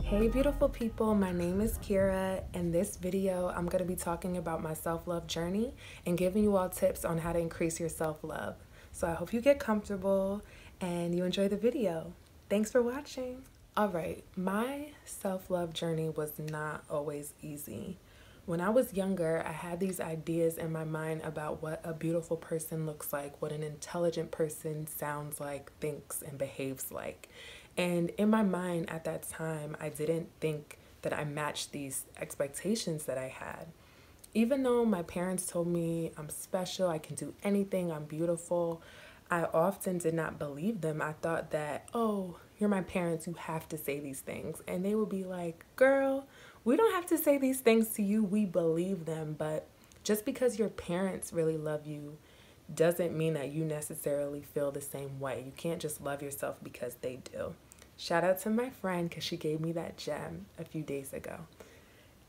Hey beautiful people, my name is Kira. In this video, I'm going to be talking about my self-love journey and giving you all tips on how to increase your self-love. So I hope you get comfortable and you enjoy the video. Thanks for watching. Alright, my self-love journey was not always easy. When I was younger, I had these ideas in my mind about what a beautiful person looks like, what an intelligent person sounds like, thinks, and behaves like. And in my mind at that time, I didn't think that I matched these expectations that I had. Even though my parents told me I'm special, I can do anything, I'm beautiful, I often did not believe them. I thought that, oh, you're my parents, you have to say these things. And they would be like, girl, we don't have to say these things to you, we believe them. But just because your parents really love you doesn't mean that you necessarily feel the same way. You can't just love yourself because they do. Shout out to my friend because she gave me that gem a few days ago.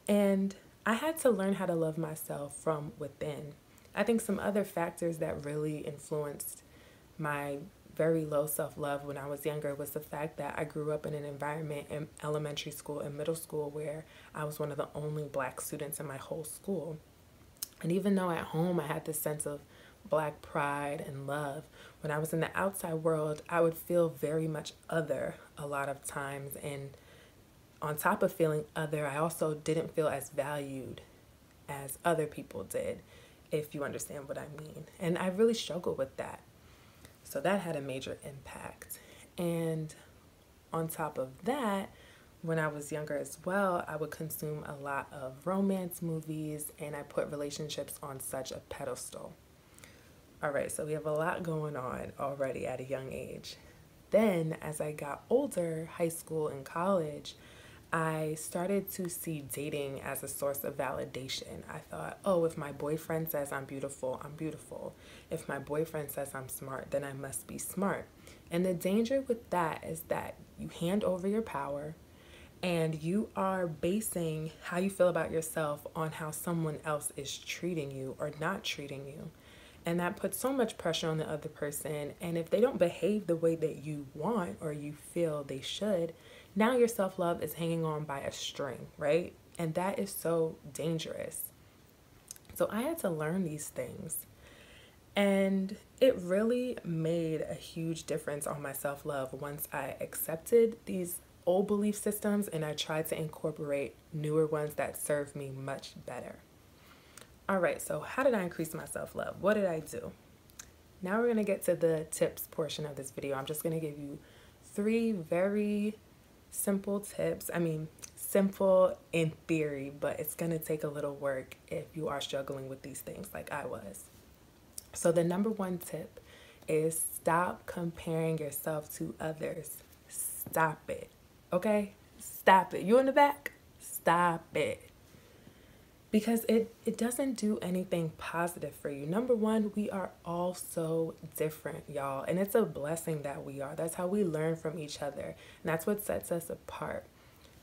And I had to learn how to love myself from within. I think some other factors that really influenced my very low self-love when I was younger was the fact that I grew up in an environment in elementary school and middle school where I was one of the only black students in my whole school. And even though at home I had this sense of black pride and love, when I was in the outside world, I would feel very much other a lot of times. And on top of feeling other, I also didn't feel as valued as other people did, if you understand what I mean. And I really struggled with that. So that had a major impact. And on top of that, when I was younger as well, I would consume a lot of romance movies and I put relationships on such a pedestal. All right, so we have a lot going on already at a young age. Then as I got older, high school and college, I started to see dating as a source of validation. I thought, oh, if my boyfriend says I'm beautiful, I'm beautiful. If my boyfriend says I'm smart, then I must be smart. And the danger with that is that you hand over your power and you are basing how you feel about yourself on how someone else is treating you or not treating you. And that puts so much pressure on the other person. And if they don't behave the way that you want or you feel they should, now your self-love is hanging on by a string, right? And that is so dangerous. So I had to learn these things. And it really made a huge difference on my self-love once I accepted these old belief systems and I tried to incorporate newer ones that serve me much better. All right, so how did I increase my self-love? What did I do? Now we're going to get to the tips portion of this video. I'm just going to give you 3 very simple tips. I mean, simple in theory, but it's going to take a little work if you are struggling with these things like I was. So the number 1 tip is stop comparing yourself to others. Stop it. Okay? Stop it. You in the back? Stop it. Because it doesn't do anything positive for you. Number 1, we are all so different, y'all. And it's a blessing that we are. That's how we learn from each other. And that's what sets us apart.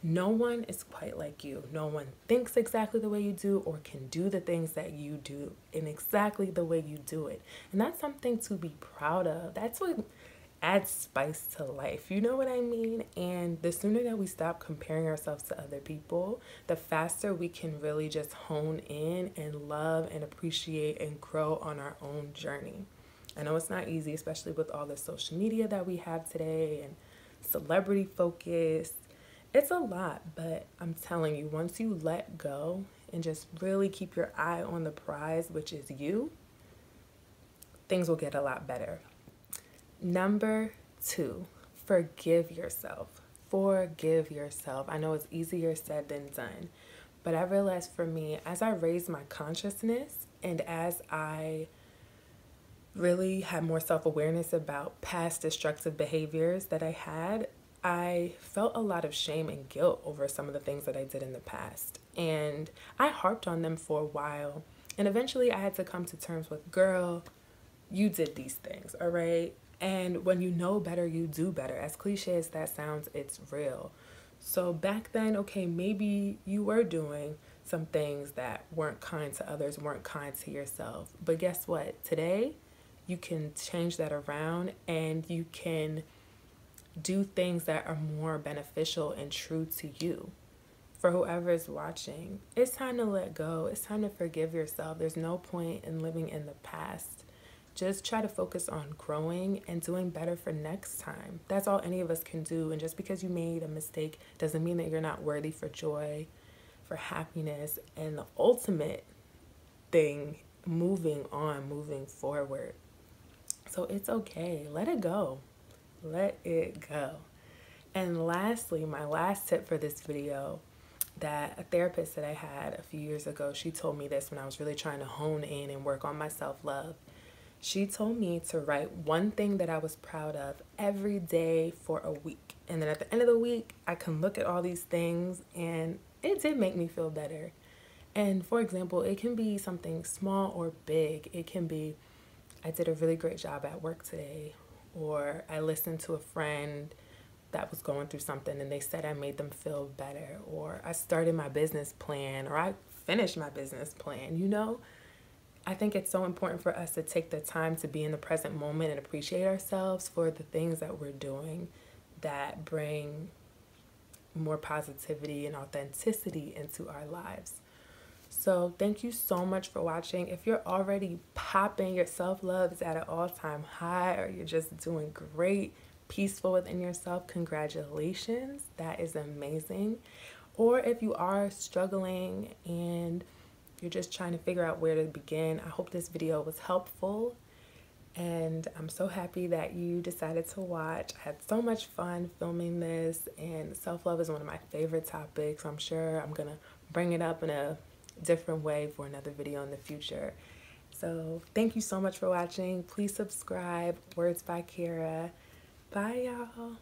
No one is quite like you. No one thinks exactly the way you do or can do the things that you do in exactly the way you do it. And that's something to be proud of. That's what adds spice to life. You know what I mean? And the sooner that we stop comparing ourselves to other people, the faster we can really just hone in and love and appreciate and grow on our own journey. I know it's not easy, especially with all the social media that we have today and celebrity focus. It's a lot, but I'm telling you, once you let go and just really keep your eye on the prize, which is you, things will get a lot better. Number 2, forgive yourself. Forgive yourself. I know it's easier said than done, but I realized for me, as I raised my consciousness and as I really had more self-awareness about past destructive behaviors that I had, I felt a lot of shame and guilt over some of the things that I did in the past. And I harped on them for a while. And eventually I had to come to terms with, girl, you did these things, all right? And when you know better, you do better. As cliche as that sounds, it's real. So back then, okay, maybe you were doing some things that weren't kind to others, weren't kind to yourself. But guess what? Today, you can change that around and you can do things that are more beneficial and true to you. For whoever is watching, it's time to let go. It's time to forgive yourself. There's no point in living in the past. Just try to focus on growing and doing better for next time. That's all any of us can do. And just because you made a mistake doesn't mean that you're not worthy for joy, for happiness, and the ultimate thing, moving on, moving forward. So it's okay. Let it go. Let it go. And lastly, my last tip for this video, that a therapist that I had a few years ago, she told me this when I was really trying to hone in and work on my self-love. She told me to write one thing that I was proud of every day for a week. And then at the end of the week, I can look at all these things, and it did make me feel better. And for example, it can be something small or big. It can be, I did a really great job at work today, or I listened to a friend that was going through something and they said I made them feel better, or I started my business plan, or I finished my business plan, you know? I think it's so important for us to take the time to be in the present moment and appreciate ourselves for the things that we're doing that bring more positivity and authenticity into our lives. So thank you so much for watching. If you're already popping, your self-love is at an all-time high, or you're just doing great, peaceful within yourself, congratulations. That is amazing. Or if you are struggling and you're just trying to figure out where to begin, I hope this video was helpful. And I'm so happy that you decided to watch. I had so much fun filming this, and self-love is one of my favorite topics. I'm sure I'm gonna bring it up in a different way for another video in the future. So thank you so much for watching. Please subscribe. Words by Kira. Bye, y'all.